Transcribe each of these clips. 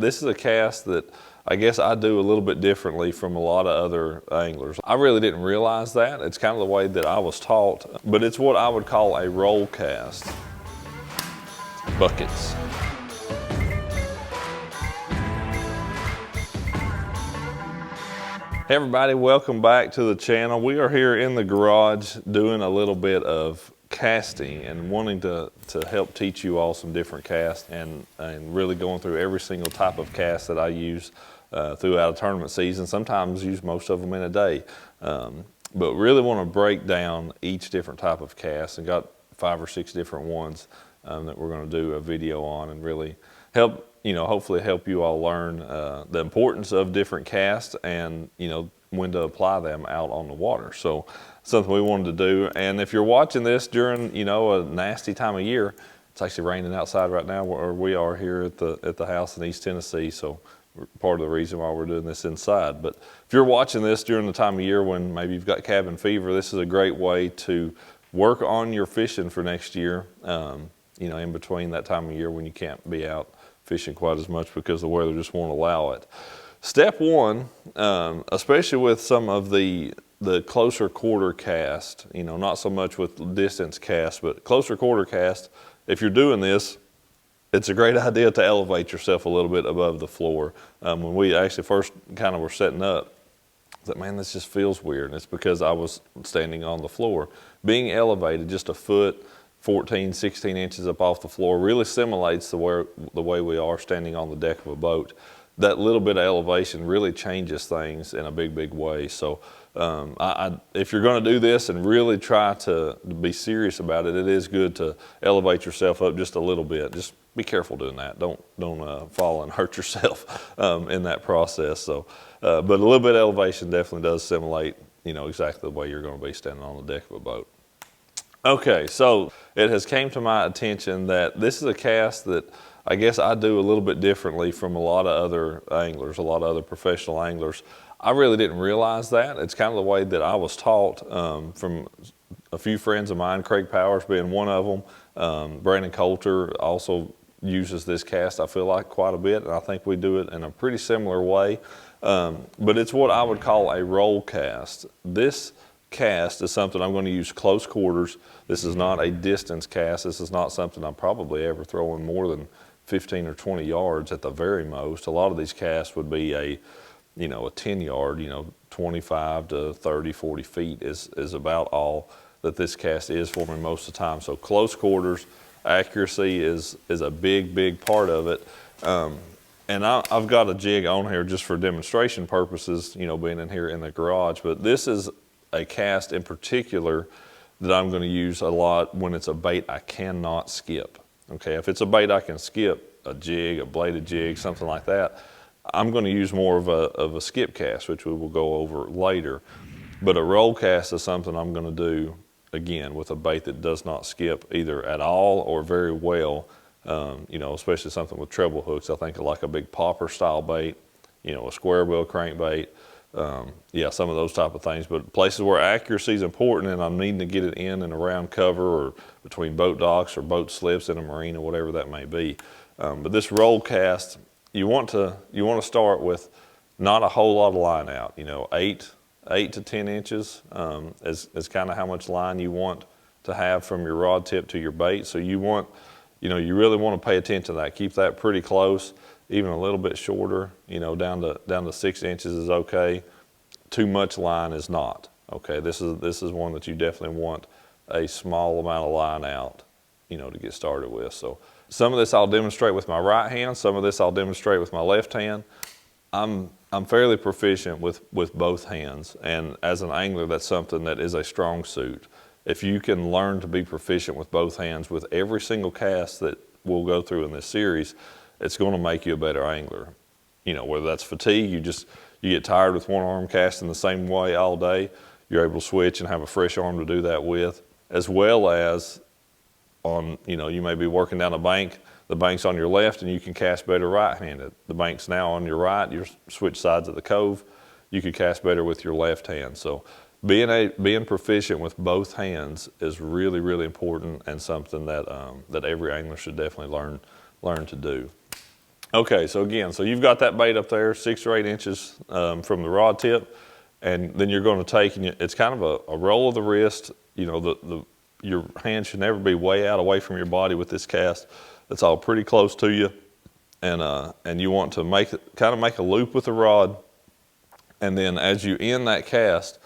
this is a cast that I guess I do a little bit differently from a lot of other anglers. I really didn't realize that. It's kind of the way that I was taught, but it's what I would call a roll cast. Buckets. Hey everybody, welcome back to the channel. We are here in the garage doing a little bit of casting and wanting to help teach you all some different casts and really going through every single type of cast that I use throughout a tournament season. Sometimes use most of them in a day, but really want to break down each different type of cast, and got 5 or 6 different ones that we're going to do a video on and really help, hopefully help you all learn the importance of different casts and, when to apply them out on the water. So something we wanted to do. And if you're watching this during, a nasty time of year, it's actually raining outside right now where we are here at the house in East Tennessee. So part of the reason why we're doing this inside. But if you're watching this during the time of year when maybe you've got cabin fever, this is a great way to work on your fishing for next year, in between that time of year when you can't be out fishing quite as much because the weather just won't allow it. Step one, especially with some of the closer quarter cast, not so much with distance cast, but closer quarter cast, if you're doing this, it's a great idea to elevate yourself a little bit above the floor. When we actually first kind of were setting up, I thought, man, this just feels weird. And it's because I was standing on the floor. Being elevated just a foot, 14, 16 inches up off the floor really simulates the way we are standing on the deck of a boat. That little bit of elevation really changes things in a big, big way. So if you're going to do this and really try to be serious about it, it is good to elevate yourself up just a little bit. Just be careful doing that. Don't fall and hurt yourself in that process. So, but a little bit of elevation definitely does simulate, exactly the way you're going to be standing on the deck of a boat. Okay, so it has came to my attention that this is a cast that I guess I do a little bit differently from a lot of other anglers, a lot of other professional anglers. I really didn't realize that. It's kind of the way that I was taught from a few friends of mine, Craig Powers being one of them. Brandon Coulter also uses this cast, I feel like, quite a bit, and I think we do it in a pretty similar way. But it's what I would call a roll cast. This cast is something I'm going to use close quarters. This is not a distance cast. This is not something I'm probably ever throwing more than 15 or 20 yards at the very most. A lot of these casts would be a 10 yard, 25 to 30, 40 feet is about all that this cast is for me most of the time. So close quarters, accuracy is a big, big part of it. And I've got a jig on here just for demonstration purposes, being in here in the garage, but this is a cast in particular that I'm going to use a lot when it's a bait I cannot skip. Okay, if it's a bait I can skip, a jig, a bladed jig, something like that, I'm going to use more of a skip cast, which we will go over later. But a roll cast is something I'm going to do, again, with a bait that does not skip either at all or very well, especially something with treble hooks. I think like a big popper style bait, a square bill crankbait, some of those type of things. But places where accuracy is important and I'm needing to get it in and around cover or between boat docks or boat slips in a marina, whatever that may be. But this roll cast, you want to start with not a whole lot of line out. 8 to 10 inches is kind of how much line you want to have from your rod tip to your bait. So you want, you really want to pay attention to that. Keep that pretty close. Even a little bit shorter, down to 6 inches is okay. Too much line is not. Okay, this is one that you definitely want a small amount of line out, to get started with. So some of this I'll demonstrate with my right hand. Some of this I'll demonstrate with my left hand. I'm fairly proficient with both hands, and as an angler, that's something that is a strong suit. If you can learn to be proficient with both hands with every single cast that we'll go through in this series, it's going to make you a better angler. Whether that's fatigue, you get tired with one arm casting the same way all day, you're able to switch and have a fresh arm to do that with, as well as on, you may be working down a bank, the bank's on your left and you can cast better right-handed. The bank's now on your right, you switch sides of the cove, you can cast better with your left hand. So being proficient with both hands is really, really important and something that that every angler should definitely learn to do. Okay, so again, so you've got that bait up there, 6 or 8 inches from the rod tip, and then you're going to take, and it's kind of a roll of the wrist. You know, your hand should never be way out away from your body with this cast. It's all pretty close to you, and you want to kind of make a loop with the rod, and then as you end that cast,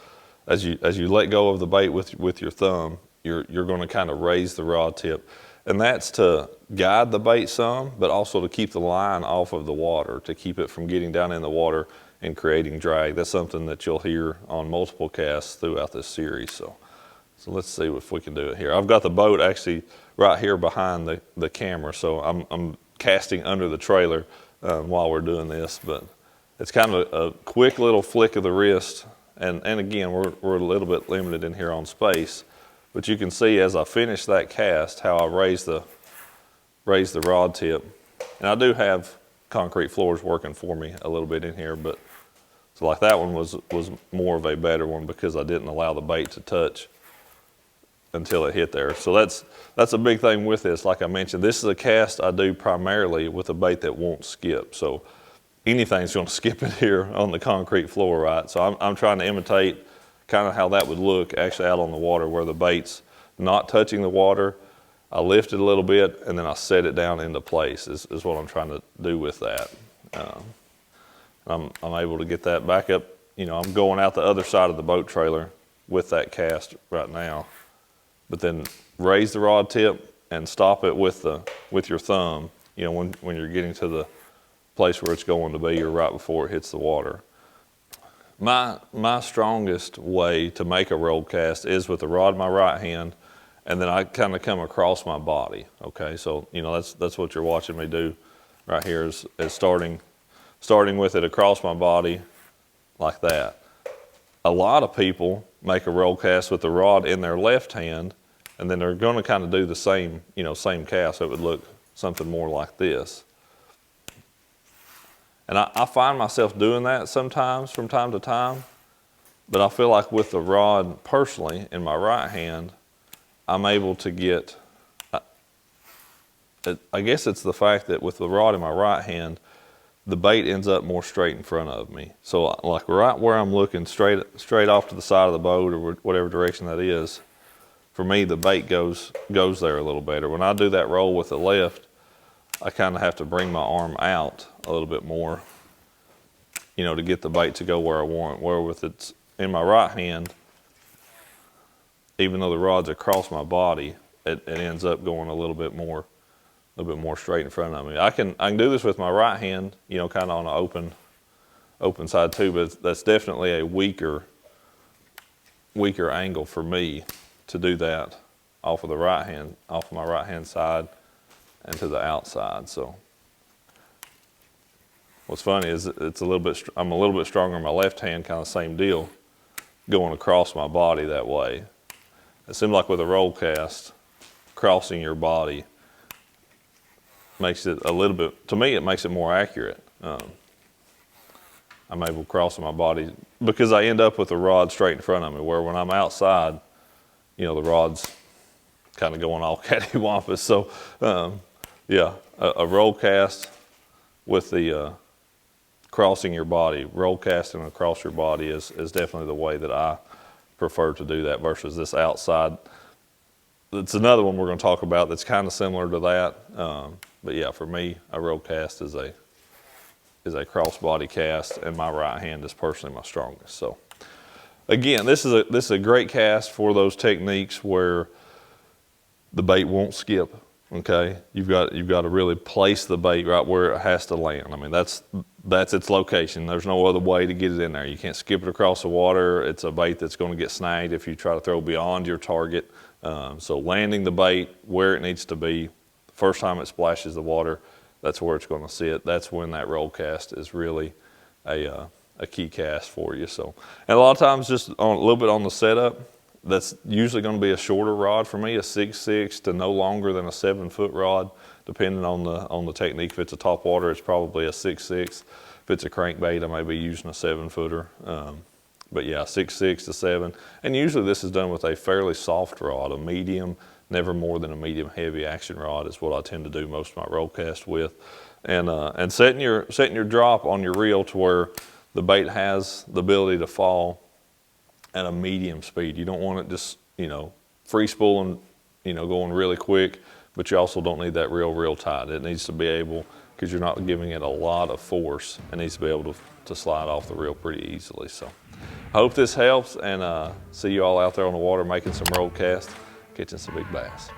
as you let go of the bait with your thumb, you're going to kind of raise the rod tip. And that's to guide the bait some, but also to keep the line off of the water, to keep it from getting down in the water and creating drag. That's something that you'll hear on multiple casts throughout this series. So let's see if we can do it here. I've got the boat actually right here behind the camera, so I'm casting under the trailer while we're doing this. But it's kind of a quick little flick of the wrist. And again, we're a little bit limited in here on space. But you can see as I finish that cast how I raise the rod tip. And I do have concrete floors working for me a little bit in here, but so like that one was more of a better one because I didn't allow the bait to touch until it hit there. So that's a big thing with this. Like I mentioned, this is a cast I do primarily with a bait that won't skip. So anything's going to skip it here on the concrete floor, right? So I'm trying to imitate kind of how that would look actually out on the water where the bait's not touching the water. I lift it a little bit and then I set it down into place is what I'm trying to do with that. I'm able to get that back up. You know, I'm going out the other side of the boat trailer with that cast right now, but then raise the rod tip and stop it with your thumb, you know, when you're getting to the place where it's going to be or right before it hits the water. My strongest way to make a roll cast is with the rod in my right hand, and then I kind of come across my body. Okay, so you know that's what you're watching me do right here is starting with it across my body like that. A lot of people make a roll cast with the rod in their left hand, and then they're going to kind of do the same cast. So it would look something more like this. And I find myself doing that sometimes from time to time, but I feel like with the rod personally in my right hand, I'm able to get, I guess it's the fact that with the rod in my right hand, the bait ends up more straight in front of me. So like right where I'm looking straight off to the side of the boat or whatever direction that is, for me the bait goes there a little better. When I do that roll with the left, I kind of have to bring my arm out a little bit more, you know, to get the bait to go where I want. Where with it's in my right hand, even though the rod's across my body, it ends up going a little bit more straight in front of me. I can do this with my right hand, you know, kind of on an open side too, but that's definitely a weaker angle for me to do that off of my right hand side and to the outside. So what's funny is I'm a little bit stronger in my left hand, kind of same deal, going across my body that way. It seems like with a roll cast, crossing your body makes it a little bit, to me it makes it more accurate. I'm able to cross my body because I end up with the rod straight in front of me, where when I'm outside, you know, the rod's kind of going all cattywampus. So yeah, a roll cast with the crossing your body, roll casting across your body is definitely the way that I prefer to do that versus this outside. It's another one we're going to talk about that's kind of similar to that. But yeah, for me, a roll cast is a cross body cast, and my right hand is personally my strongest. So again, this is a great cast for those techniques where the bait won't skip. Okay, you've got to really place the bait right where it has to land. I mean, that's its location. There's no other way to get it in there. You can't skip it across the water. It's a bait that's going to get snagged if you try to throw beyond your target. So landing the bait where it needs to be, the first time it splashes the water, that's where it's going to sit. That's when that roll cast is really a key cast for you. So, and a lot of times just a little bit on the setup, that's usually going to be a shorter rod for me, a 6'6" to no longer than a 7-foot rod, depending on the technique. If it's a topwater, it's probably a 6'6". If it's a crankbait, I may be using a 7-footer. But yeah, 6'6" to 7. And usually this is done with a fairly soft rod, a medium, never more than a medium heavy action rod is what I tend to do most of my roll cast with. And setting your drop on your reel to where the bait has the ability to fall at a medium speed. You don't want it just, free spooling, going really quick, but you also don't need that reel real tight. It needs to be able, because you're not giving it a lot of force, it needs to be able to slide off the reel pretty easily. So I hope this helps, and see you all out there on the water making some road casts, catching some big bass.